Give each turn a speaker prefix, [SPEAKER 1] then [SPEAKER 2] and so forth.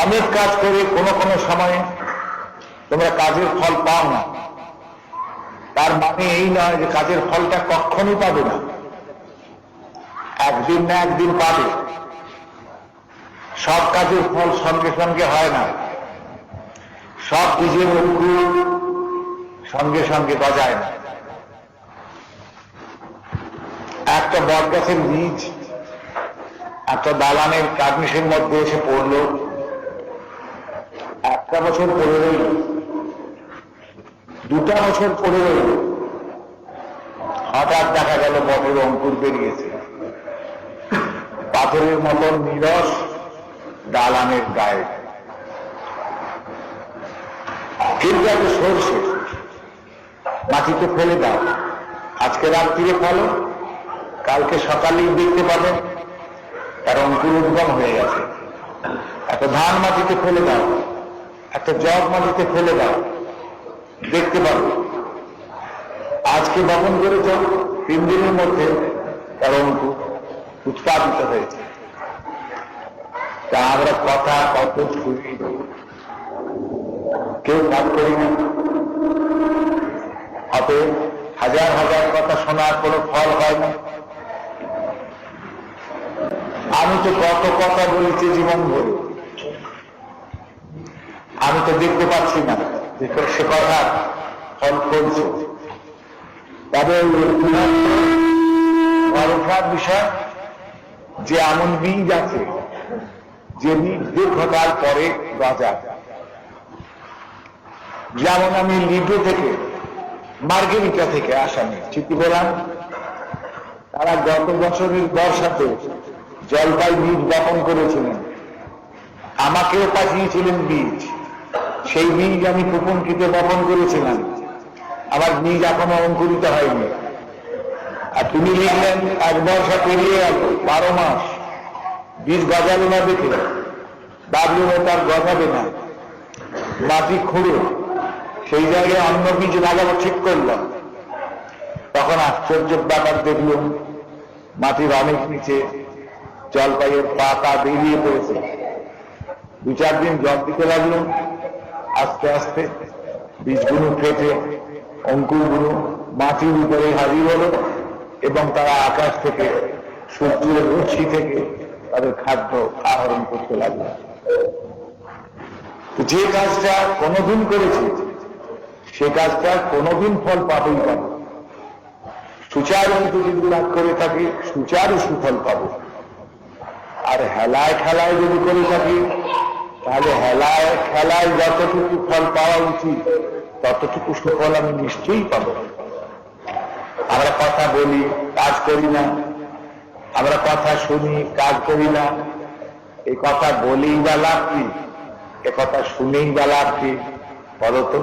[SPEAKER 1] অনেক কাজ করে কোনো কোনো সময়ে তোমরা কাজের ফল পাও না, তার মানে এই নয় যে কাজের ফলটা কখনই পাবে না, একদিন না একদিন পাবে। সব কাজের ফল সঙ্গে সঙ্গে হয় না, সব বীজের অঙ্কুর সঙ্গে সঙ্গে গজায় না। একটা বট গাছের বীজ একটা দালানের কার্নিশের মধ্যে এসে পড়ল, একটা বছর পড়ে রইল, 2টা বছর পড়ে রইল, হঠাৎ দেখা গেল বটের অঙ্কুর বেরিয়েছে, পাথরের মতন নিরস দালানের গায়ে। কিন্তু একটা সরষে মাটিতে ফেলে দাও, আজকে রাত্রিরে ফলো, কালকে সকালেই দেখতে পাবেন তার অঙ্কুর উদ্গম হয়ে গেছে। একটা ধান মাটিতে ফেলে দাও, একটা জব মাটিতে ফেলে দাও, দেখতে পাবো আজকে বপন করেছ, 3 দিনের মধ্যে তার অঙ্কুর উৎপাদিত হয়েছে। তা আমরা কথা কত শুনি, কেউ কাজ করি না, অতএব হাজার হাজার কথা শোনার কোনো ফল হয় না। আমি তো কত কথা বলেছি জীবন ভরে, আমি তো দেখতে পাচ্ছি না যে সে কথা ফল করছে। তবে ভরসার বিষয় যে এমন বীজ আছে যে বীজ দীর্ঘকাল পরে গজা। যেমন আমি লিডো থেকে, মার্গেরিটা থেকে আসামি চিঠি পেলাম, তারা গত বছরের বর্ষাতে জলপাই বীজ বপন করেছিলেন, আমাকেও পাঠিয়েছিলেন বীজ, সেই বীজ আমি কুপন কিতে বপন করেছিলাম, আমার বীজ এখনো অঙ্কুরিত হয়নি। আর তুমি লিখলেন 1 বর্ষা পেরিয়ে গেল, 12 মাস, বীজ গজালো না দেখে ভাবলেন তার গজাবে না, মাটি খুঁড়ে সেই জায়গায় অন্য বীজ লাগাবো ঠিক করলাম। তখন আশ্চর্য ব্যাপার দেখলাম, মাটির অনেক নিচে জলপাইয়ের পাতা বেরিয়ে পড়েছে। 2-4 দিন জল দিতে লাগলো, আস্তে আস্তে বীজগুলো ফেটে অঙ্কুরগুলো মাটির উপরে হাজির হলো এবং তারা আকাশ থেকে, সূর্যের রশ্মি থেকে তাদের খাদ্য আহরণ করতে লাগলো। যে কাজটা কোনোদিন করেছি সে কাজটা কোনোদিন ফল পাবেই পাবো, সুচারু যদি লাভ করে থাকি সুচারু সুফল পাবো। আর হেলায় খেলায় যদি করে থাকি তাহলে হেলায় খেলায় যতটুকু ফল পাওয়া উচিত ততটুকু সুফল আমি নিশ্চয়ই পাবো। আমরা কথা বলি, কাজ করি না, আমরা কথা শুনি, কাজ করি না। এই কথা বলেই বা লাভ কি, এ কথা শুনেই বা লাভ কি বলতো?